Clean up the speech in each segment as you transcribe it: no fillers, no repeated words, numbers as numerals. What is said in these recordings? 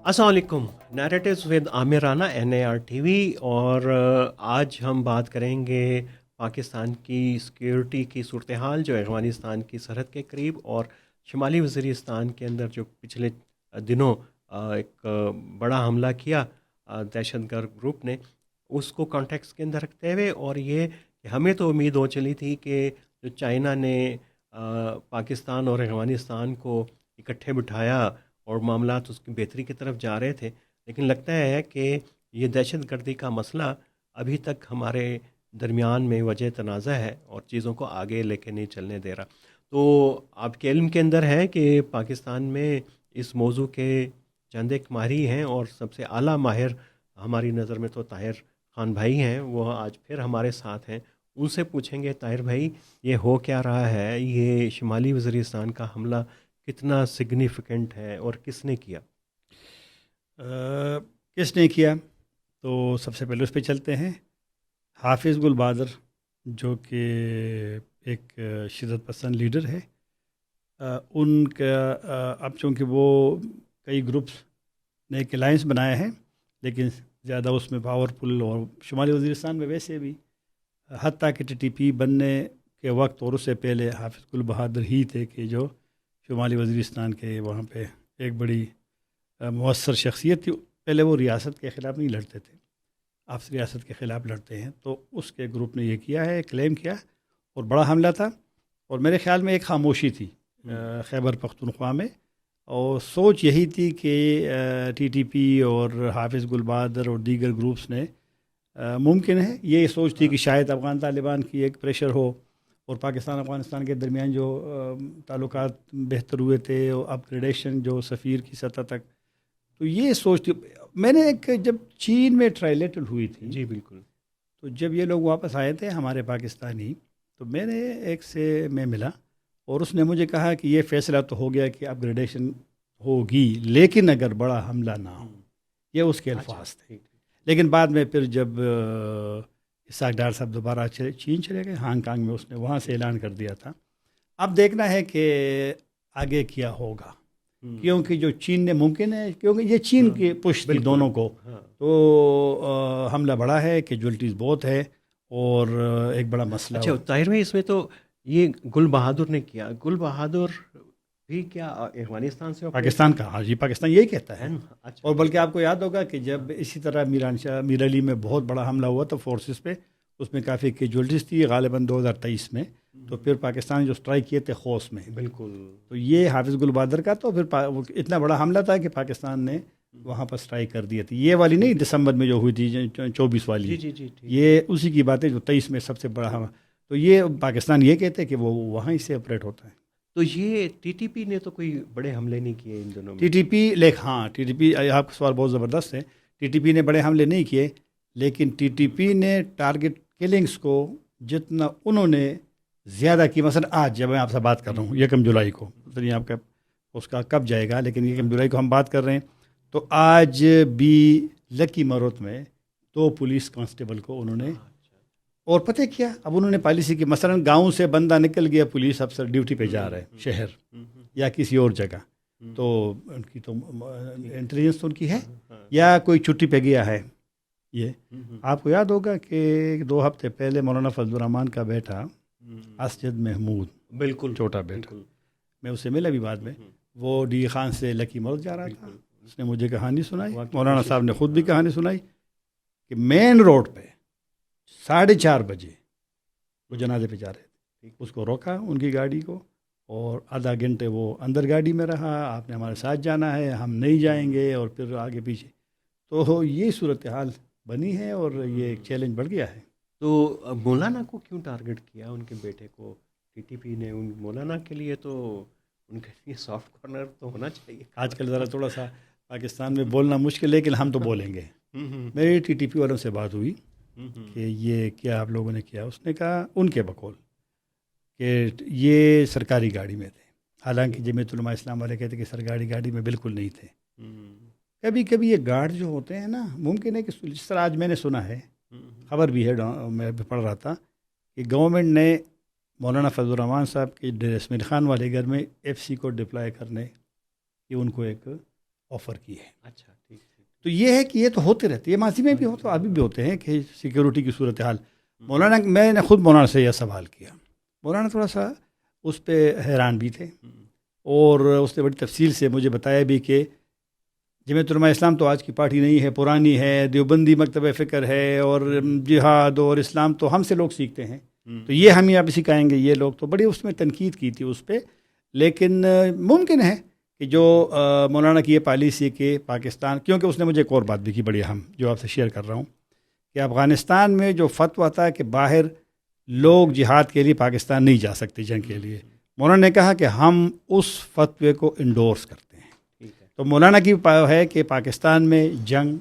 السلام علیکم، narratives with Aamir Rana NAR TV، اور آج ہم بات کریں گے پاکستان کی سیکیورٹی کی صورتحال جو افغانستان کی سرحد کے قریب اور شمالی وزیرستان کے اندر جو پچھلے دنوں ایک بڑا حملہ کیا دہشت گرد گروپ نے، اس کو کانٹیکس کے اندر رکھتے ہوئے، اور یہ کہ ہمیں تو امید ہو چلی تھی کہ جو چائنا نے پاکستان اور افغانستان کو اکٹھے بٹھایا اور معاملات اس کی بہتری کی طرف جا رہے تھے، لیکن لگتا ہے کہ یہ دہشت گردی کا مسئلہ ابھی تک ہمارے درمیان میں وجہ تنازع ہے اور چیزوں کو آگے لے کے نہیں چلنے دے رہا۔ تو آپ کے علم کے اندر ہے کہ پاکستان میں اس موضوع کے چند ایک ماہری ہیں، اور سب سے اعلیٰ ماہر ہماری نظر میں تو طاہر خان بھائی ہیں، وہ آج پھر ہمارے ساتھ ہیں۔ ان سے پوچھیں گے، طاہر بھائی یہ ہو کیا رہا ہے، یہ شمالی وزیرستان کا حملہ کتنا سگنیفیکنٹ ہے اور کس نے کیا؟ کس نے کیا؟ تو سب سے پہلے اس پہ چلتے ہیں۔ حافظ گل بہادر جو کہ ایک شدت پسند لیڈر ہے، ان کا اب چونکہ وہ کئی گروپس نے ایک الائنس بنایا ہے، لیکن زیادہ اس میں پاورفل، اور شمالی وزیرستان میں ویسے بھی حتیٰ کہ TTP بننے کے وقت اور اس سے پہلے حافظ گل بہادر ہی تھے کہ جو شمالی وزیرستان کے وہاں پہ ایک بڑی مؤثر شخصیت تھی۔ پہلے وہ ریاست کے خلاف نہیں لڑتے تھے، اب ریاست کے خلاف لڑتے ہیں، تو اس کے گروپ نے یہ کیا ہے، کلیم کیا، اور بڑا حملہ تھا۔ اور میرے خیال میں ایک خاموشی تھی خیبر پختونخوا میں، اور سوچ یہی تھی کہ TTP اور حافظ گل بہادر اور دیگر گروپس نے ممکن ہے یہ سوچ تھی کہ شاید افغان طالبان کی ایک پریشر ہو، اور پاکستان افغانستان کے درمیان جو تعلقات بہتر ہوئے تھے، اور اپ گریڈیشن جو سفیر کی سطح تک، تو یہ سوچتی میں نے ایک جب چین میں ٹرائلیٹل ہوئی تھی، جی بالکل، تو جب یہ لوگ واپس آئے تھے ہمارے پاکستانی، تو میں نے ایک سے میں ملا، اور اس نے مجھے کہا کہ یہ فیصلہ تو ہو گیا کہ اپ گریڈیشن ہوگی، لیکن اگر بڑا حملہ نہ ہو، یہ اس کے الفاظ تھے۔ لیکن بعد میں پھر جب اسحاق ڈار صاحب دوبارہ چین چلے گئے، ہانگ کانگ میں اس نے وہاں سے اعلان کر دیا تھا۔ اب دیکھنا ہے کہ آگے کیا ہوگا، کیونکہ جو چین نے ممکن ہے، کیونکہ یہ چین کی پش تھی دونوں کو، تو حملہ بڑا ہے، کیجولٹیز بہت ہے، اور ایک بڑا مسئلہ اچھا طاہر بھائی، اس میں تو یہ گل بہادر نے کیا، گل بہادر بھی کیا افغانستان سے پاکستان کا، ہاں جی، پاکستان یہی کہتا ہے۔ اچھا، اور بلکہ آپ کو یاد ہوگا کہ جب اسی طرح میر علی میں بہت بڑا حملہ ہوا تو فورسز پہ، اس میں کافی کیجولٹیز تھی، غالباً 2023 میں، تو پھر پاکستان جو اسٹرائک کیے تھے خوست میں، بالکل، تو یہ حافظ گل بہادر کا، تو پھر اتنا بڑا حملہ تھا کہ پاکستان نے وہاں پر اسٹرائک کر دی تھی۔ یہ والی نہیں دسمبر میں جو ہوئی تھی 24 والی، جی جی، یہ اسی کی بات ہے جو 23 میں سب سے بڑا حملہ۔ تو یہ پاکستان یہ کہتے ہیں کہ وہ وہیں سے آپریٹ ہوتا ہے۔ تو یہ TTP نے تو کوئی بڑے حملے نہیں کیے ان دنوں میں؟ TTP ہاں، TTP آپ کا سوال بہت زبردست ہے۔ TTP نے بڑے حملے نہیں کیے، لیکن TTP نے ٹارگٹ کلنگز کو جتنا انہوں نے زیادہ کی، مثلا آج جب میں آپ سے بات کر رہا ہوں 1 جولائی کو، پتہ آپ کا اس کا کب جائے گا، لیکن 1 جولائی کو ہم بات کر رہے ہیں، تو آج بھی لکی مروت میں 2 پولیس کانسٹیبل کو انہوں نے، اور پتہ کیا اب انہوں نے پالیسی کی، مثلا گاؤں سے بندہ نکل گیا، پولیس افسر ڈیوٹی پہ جا رہے ہیں شہر یا کسی اور جگہ، تو ان کی تو انٹیلیجنس تو ان کی ہے، یا کوئی چھٹی پہ گیا ہے۔ یہ آپ کو یاد ہوگا کہ 2 ہفتے پہلے مولانا فضل الرحمان کا بیٹا اسجد محمود، بالکل، چھوٹا بیٹا، میں اسے ملا بھی بعد میں، وہ ڈی خان سے لکی مرد جا رہا تھا، اس نے مجھے کہانی سنائی، مولانا صاحب نے خود بھی کہانی سنائی کہ مین روڈ پہ 4:30 بجے وہ جنازے پہ جا رہے تھے، اس کو روکا ان کی گاڑی کو، اور آدھا گھنٹے وہ اندر گاڑی میں رہا، آپ نے ہمارے ساتھ جانا ہے، ہم نہیں جائیں گے، اور پھر آگے پیچھے، تو یہ صورتحال بنی ہے، اور یہ ایک چیلنج بڑھ گیا ہے۔ تو مولانا کو کیوں ٹارگٹ کیا، ان کے بیٹے کو TTP نے؟ ان مولانا کے لیے تو ان کے لیے سافٹ کارنر تو ہونا چاہیے۔ آج کل ذرا تھوڑا سا پاکستان میں بولنا مشکل ہے، لیکن ہم تو بولیں گے۔ میری TTP والوں سے بات ہوئی کہ یہ کیا آپ لوگوں نے کیا، اس نے کہا ان کے بقول کہ یہ سرکاری گاڑی میں تھے، حالانکہ جمعیت علماء اسلام والے کہتے کہ سرکاری گاڑی میں بالکل نہیں تھے۔ کبھی کبھی یہ گارڈ جو ہوتے ہیں نا، ممکن ہے کہ جس طرح آج میں نے سنا ہے، خبر بھی ہے، میں بھی پڑھ رہا تھا کہ گورنمنٹ نے مولانا فضل الرحمان صاحب کے اسمیر خان والے گھر میں FC کو ڈپلائی کرنے کی ان کو ایک آفر کی ہے. اچھا ٹھیک ٹھیک. تو یہ ہے کہ یہ تو ہوتے رہتے ہیں، ماضی میں بھی ہوتے ابھی بھی ہوتے ہیں کہ سیکیورٹی کی صورتحال. مولانا میں نے خود مولانا سے یہ سوال کیا. مولانا تھوڑا سا اس پہ حیران بھی تھے اور اس نے بڑی تفصیل سے مجھے بتایا بھی کہ جمعیت علماء اسلام تو آج کی پارٹی نہیں ہے، پرانی ہے، دیوبندی مکتبہ فکر ہے، اور جہاد اور اسلام تو ہم سے لوگ سیکھتے ہیں، تو یہ ہم یہاں پہ سکھائیں گے. یہ لوگ تو بڑی اس میں تنقید کی تھی اس پہ. لیکن ممکن ہے کہ جو مولانا کی یہ پالیسی کہ پاکستان، کیونکہ اس نے مجھے ایک اور بات بھی کی بڑی اہم جو آپ سے شیئر کر رہا ہوں، کہ افغانستان میں جو فتویٰ تھا کہ باہر لوگ جہاد کے لیے پاکستان نہیں جا سکتے جنگ کے لیے، مولانا نے کہا کہ ہم اس فتوے کو انڈورس کرتے ہیں. تو مولانا کی ہے کہ پاکستان میں جنگ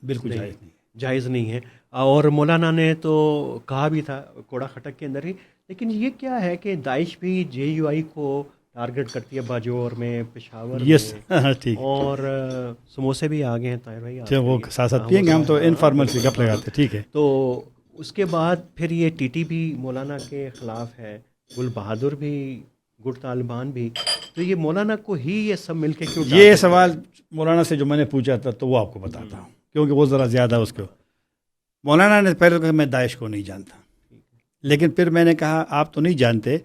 بالکل جائز نہیں ہے. جائز نہیں ہے. اور مولانا نے تو کہا بھی تھا کوڑا کھٹک کے اندر ہی. لیکن یہ کیا ہے کہ داعش بھی JUI کو ٹارگٹ کرتی ہے باجوڑ میں، پشاور یس میں، ٹھیک. اور سموسے بھی آ گئے ہیں طاہر بھائی. وہ ساتھ ساتھ پئیں گے، ہم تو انفارمل سے گپ لگاتے. ٹھیک ہے. تو اس کے بعد پھر یہ TTP مولانا کے خلاف ہے، گل بہادر بھی، گٹ طالبان بھی. تو یہ مولانا کو ہی یہ سب مل کے کیوں؟ یہ سوال مولانا سے جو میں نے پوچھا تھا تو وہ آپ کو بتاتا ہوں، کیونکہ وہ ذرا زیادہ اس کو. مولانا نے پہلے کہا میں داعش کو نہیں جانتا، لیکن پھر میں نے کہا آپ تو نہیں جانتے،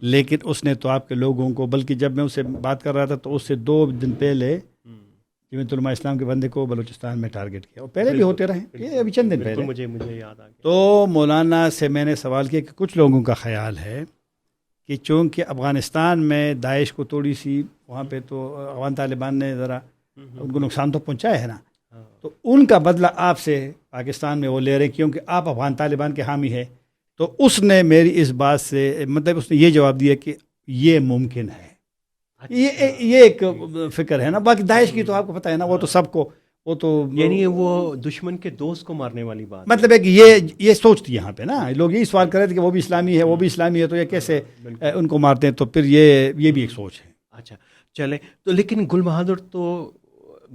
لیکن اس نے تو آپ کے لوگوں کو، بلکہ جب میں اس سے بات کر رہا تھا تو اس سے 2 دن پہلے جمعیت علماء اسلام کے بندے کو بلوچستان میں ٹارگٹ کیا، اور پہلے بھی ہوتے رہے، یہ ابھی چند دن پہلے. مجھے یاد آ گیا. تو مولانا سے میں نے سوال کیا کہ کچھ لوگوں کا خیال ہے کہ چونکہ افغانستان میں داعش کو تھوڑی سی وہاں پہ تو افغان طالبان نے ذرا ان کو نقصان تو پہنچایا ہے نا، تو ان کا بدلہ آپ سے پاکستان میں وہ لے رہے ہیں کیونکہ آپ افغان طالبان کے حامی ہیں. تو اس نے میری اس بات سے مطلب اس نے یہ جواب دیا کہ یہ ممکن ہے. یہ ایک فکر ہے نا. باقی داعش کی تو آپ کو پتہ ہے نا، وہ تو سب کو، وہ تو یعنی وہ دشمن کے دوست کو مارنے والی بات مطلب ہے کہ یہ سوچ تھی یہاں پہ نا. لوگ یہی سوال کر رہے تھے کہ وہ بھی اسلامی ہے، وہ بھی اسلامی ہے، تو یہ کیسے ان کو مارتے ہیں. تو پھر یہ بھی ایک سوچ ہے. اچھا چلیں. تو لیکن گل بہادر تو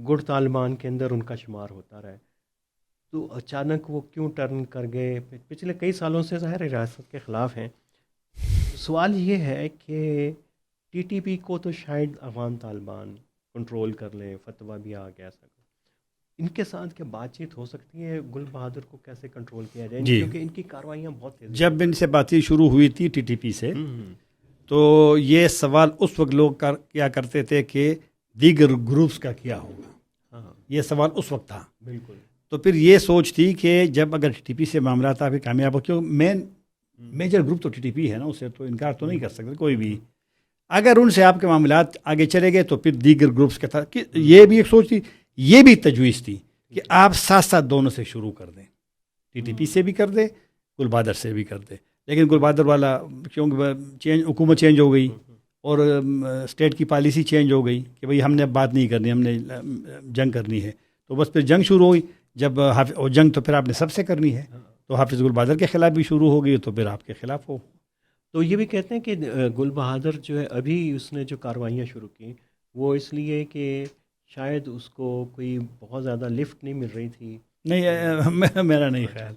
گٹ طالبان کے اندر ان کا شمار ہوتا رہا، تو اچانک وہ کیوں ٹرن کر گئے؟ پچھلے کئی سالوں سے ظاہر ریاست کے خلاف ہیں. سوال یہ ہے کہ TTP کو تو شاید افغان طالبان کنٹرول کر لیں، فتویٰ بھی آ گیا سکتا، ان کے ساتھ کیا بات چیت ہو سکتی ہے؟ گل بہادر کو کیسے کنٹرول کیا جائے؟ کیونکہ ان کی کاروائیاں بہت تیز. جب ان سے بات چیت شروع ہوئی تھی TTP سے، تو یہ سوال اس وقت لوگ کیا کرتے تھے کہ دیگر گروپس کا کیا ہوگا. یہ سوال اس وقت تھا. بالکل. تو پھر یہ سوچ تھی کہ جب اگر TTP سے معاملات آپ کامیاب ہو، کیوں میجر گروپ تو TTP ہے نا، اسے تو انکار تو نہیں کر سکتے کوئی بھی. اگر ان سے آپ کے معاملات آگے چلے گئے تو پھر دیگر گروپس کے تھا کہ یہ بھی ایک سوچ تھی، یہ بھی تجویز تھی کہ آپ ساتھ ساتھ دونوں سے شروع کر دیں. TTP سے بھی کر دیں، گل بہادر سے بھی کر دیں. لیکن گل بہادر والا کیونکہ حکومت چینج ہو گئی اور اسٹیٹ کی پالیسی چینج ہو گئی کہ بھئی ہم نے اب بات نہیں کرنی، ہم نے جنگ کرنی ہے. تو بس پھر جنگ شروع ہوئی. جب جنگ تو پھر آپ نے سب سے کرنی ہے، تو حافظ گل بہادر کے خلاف بھی شروع ہو گئی، تو پھر آپ کے خلاف ہو. تو یہ بھی کہتے ہیں کہ گل بہادر جو ہے ابھی اس نے جو کاروائیاں شروع کی وہ اس لیے کہ شاید اس کو کوئی بہت زیادہ لفٹ نہیں مل رہی تھی. نہیں، میرا نہیں خیال.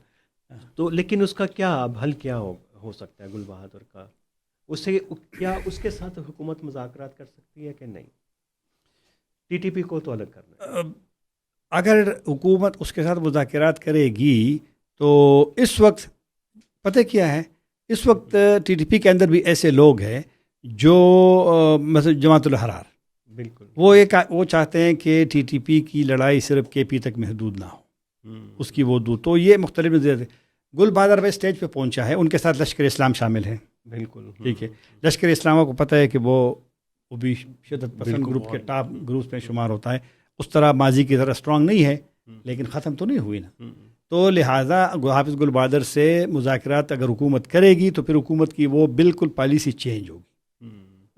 تو لیکن اس کا کیا اب حل کیا ہو سکتا ہے گل بہادر کا؟ اسے کیا اس کے ساتھ حکومت مذاکرات کر سکتی ہے کہ نہیں؟ TTP کو تو الگ کرنا ہے. اگر حکومت اس کے ساتھ مذاکرات کرے گی تو اس وقت پتہ کیا ہے، اس وقت TTP کے اندر بھی ایسے لوگ ہیں جو مثلا جماعت الحرار، بالکل وہ چاہتے ہیں کہ TTP کی لڑائی صرف KP تک محدود نہ ہو، اس کی وہ دور. تو یہ مختلف نظریے. گل بہادر بھائی اسٹیج پہ پہنچا ہے، ان کے ساتھ لشکر اسلام شامل ہیں. بالکل ٹھیک ہے. لشکر اسلام کو پتہ ہے کہ وہ بھی شدت پسند گروپ کے ٹاپ گروپس میں شمار ہوتا ہے. اس طرح ماضی کی طرح اسٹرانگ نہیں ہے، لیکن ختم تو نہیں ہوئی نا. تو لہٰذا حافظ گل بہادر سے مذاکرات اگر حکومت کرے گی تو پھر حکومت کی وہ بالکل پالیسی چینج ہوگی.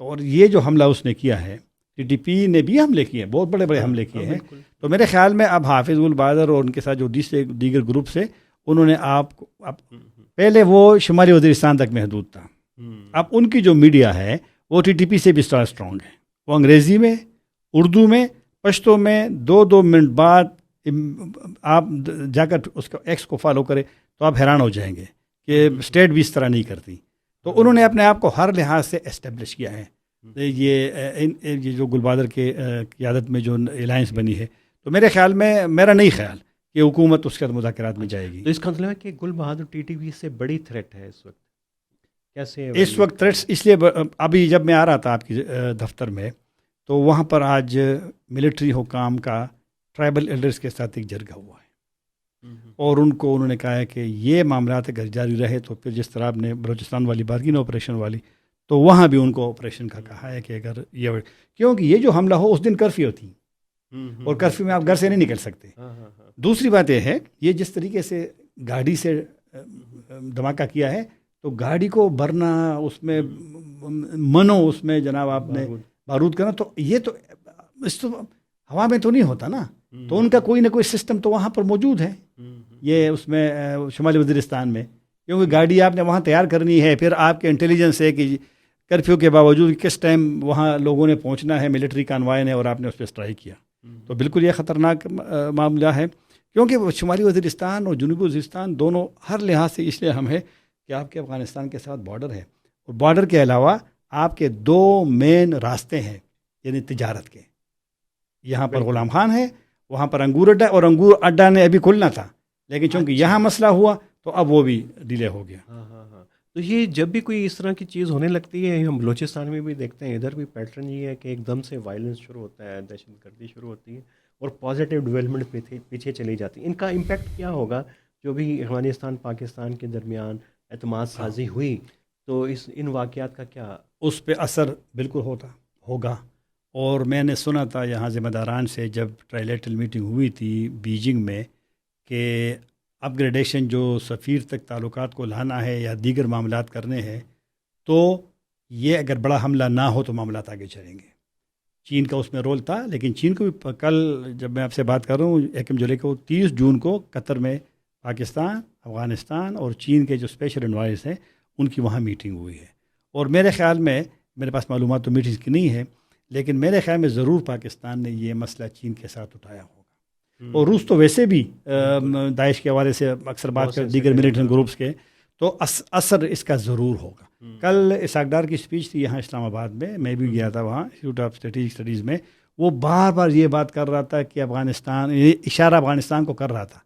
اور یہ جو حملہ اس نے کیا ہے، TTP نے بھی حملے کیے ہیں، بہت بڑے بڑے حملے کیے ہیں. تو میرے خیال میں اب حافظ گل بہادر اور ان کے ساتھ جو دیگر گروپس ہیں، انہوں نے پہلے وہ شمالی وزیرستان تک محدود تھا. اب ان کی جو میڈیا ہے وہ TTP سے بھی اسٹرانگ ہے. وہ انگریزی میں، اردو میں، پشتو میں 2-2 منٹ بعد آپ جا کر اس کو ایکس کو فالو کرے تو آپ حیران ہو جائیں گے کہ اسٹیٹ بھی اس طرح نہیں کرتی. تو انہوں نے اپنے آپ کو ہر لحاظ سے اسٹیبلش کیا ہے. یہ جو گل بہادر کے قیادت میں جو الائنس بنی ہے، تو میرے خیال میں، میرا نہیں خیال کہ حکومت اس کے ساتھ مذاکرات میں جائے گی. تو اس کا مطلب ہے کہ گل بہادر ٹی ٹی وی سے بڑی تھریٹ ہے اس وقت. کیسے اس وقت تھریٹس اس لیے ابھی جب میں آ رہا تھا آپ کی دفتر میں، تو وہاں پر آج ملٹری حکام کا ٹرائبل ایلڈرز کے ساتھ ایک جرگہ ہوا ہے، اور انہوں نے کہا ہے کہ یہ معاملات اگر جاری رہے تو پھر جس طرح آپ نے بلوچستان والی بات کی نا آپریشن والی، تو وہاں بھی ان کو آپریشن کا کہا ہے کہ اگر یہ، کیونکہ یہ جو حملہ ہو اس دن کرفیو تھی، اور کرفیو میں آپ گھر سے نہیں نکل سکتے. دوسری بات یہ ہے، یہ جس طریقے سے گاڑی سے دھماکہ کیا ہے، تو گاڑی کو بھرنا، اس میں منو، اس میں جناب آپ نے بارود کرنا، تو یہ تو اس تو ہوا میں تو نہیں ہوتا نا. تو ان کا کوئی نہ کوئی سسٹم تو وہاں پر موجود ہے، یہ اس میں شمالی وزیرستان میں، کیونکہ گاڑی آپ نے وہاں تیار کرنی ہے، پھر آپ کے انٹیلیجنس ہے کہ کرفیو کے باوجود کس ٹائم وہاں لوگوں نے پہنچنا ہے، ملٹری کانوائے نے، اور آپ نے اس پہ اسٹرائک کیا. تو بالکل یہ خطرناک معاملہ ہے، کیونکہ شمالی وزیرستان اور جنوبی وزیرستان دونوں ہر لحاظ سے اس لیے اہم ہے کہ آپ کے افغانستان کے ساتھ بارڈر ہے، اور بارڈر کے علاوہ آپ کے دو مین راستے ہیں یعنی تجارت کے. یہاں پر غلام خان ہے، وہاں پر انگور اڈا، اور انگور اڈا نے ابھی کھلنا تھا، لیکن چونکہ یہاں مسئلہ ہوا تو اب وہ بھی ڈیلے ہو گیا. تو یہ جب بھی کوئی اس طرح کی چیز ہونے لگتی ہے، ہم بلوچستان میں بھی دیکھتے ہیں، ادھر بھی پیٹرن یہ ہے کہ ایک دم سے وائلنس شروع ہوتا ہے، دہشت گردی شروع ہوتی ہے، اور پازیٹیو ڈیولپمنٹ پیچھے چلی جاتی ہے. ان کا امپیکٹ کیا ہوگا؟ جو بھی افغانستان پاکستان کے درمیان اعتماد سازی ہوئی، تو ان واقعات کا کیا اس پہ اثر بالکل ہوگا. اور میں نے سنا تھا یہاں ذمہ داران سے، جب ٹرائلیٹرل میٹنگ ہوئی تھی بیجنگ میں، کہ اپ گریڈیشن جو سفیر تک تعلقات کو لانا ہے یا دیگر معاملات کرنے ہیں، تو یہ اگر بڑا حملہ نہ ہو تو معاملات آگے چلیں گے. چین کا اس میں رول تھا، لیکن چین کو بھی کل جب میں آپ سے بات کر رہا ہوں 1 جولائی کو، 30 جون کو قطر میں پاکستان، افغانستان اور چین کے جو اسپیشل انوائس ہیں ان کی وہاں میٹنگ ہوئی ہے. اور میرے خیال میں، میرے پاس معلومات تو میٹنگ کی نہیں ہے، لیکن میرے خیال میں ضرور پاکستان نے یہ مسئلہ چین کے ساتھ اٹھایا ہوگا. اور روس تو ویسے بھی داعش کے حوالے سے اکثر بات کر، دیگر ملیٹنٹ گروپس کے، تو اثر اس کا ضرور ہوگا. کل اسحاق ڈار کی اسپیچ تھی یہاں اسلام آباد میں بھی گیا تھا، وہاں انسٹیٹیوٹ آف اسٹریٹجک اسٹڈیز میں. وہ بار بار یہ بات کر رہا تھا کہ افغانستان، اشارہ افغانستان کو کر رہا تھا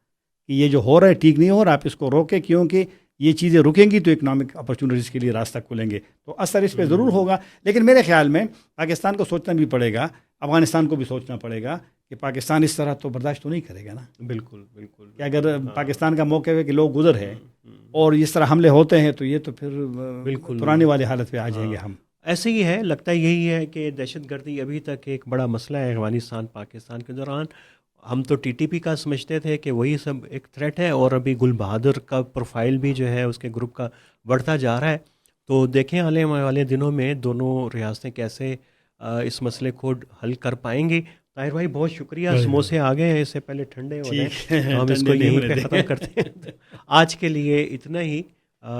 کہ یہ جو ہو رہا ہے ٹھیک نہیں ہو رہا، آپ اس کو روکیں، کیونکہ یہ چیزیں رکیں گی تو اکنامک اپرچونٹیز کے لیے راستہ کھولیں گے. تو اثر اس پہ ضرور ہوگا، لیکن میرے خیال میں پاکستان کو سوچنا بھی پڑے گا، افغانستان کو بھی سوچنا پڑے گا کہ پاکستان اس طرح تو برداشت تو نہیں کرے گا نا. بالکل بالکل، کہ اگر پاکستان کا موقع ہے کہ لوگ گزر ہے اور اس طرح حملے ہوتے ہیں، تو یہ تو پھر بالکل پرانی والی حالت پہ آ جائیں گے ہم. ایسے ہی ہے، لگتا ہے یہی ہے کہ دہشت گردی ابھی تک ایک بڑا مسئلہ ہے افغانستان پاکستان کے دوران. ہم تو ٹی ٹی پی کا سمجھتے تھے کہ وہی سب ایک تھریٹ ہے، اور ابھی گل بہادر کا پروفائل بھی جو ہے اس کے گروپ کا بڑھتا جا رہا ہے. تو دیکھیں آنے والے دنوں میں دونوں ریاستیں کیسے اس مسئلے کو حل کر پائیں گی. طاہر بھائی بہت شکریہ. سموسے آ گئے ہیں، اس سے پہلے ٹھنڈے ہو گئے، ہم اس کو یہیں پہ ختم کرتے ہیں. آج کے لیے اتنا ہی.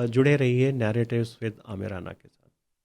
جڑے رہیے نیریٹیوز ود عامر رانا کے ساتھ.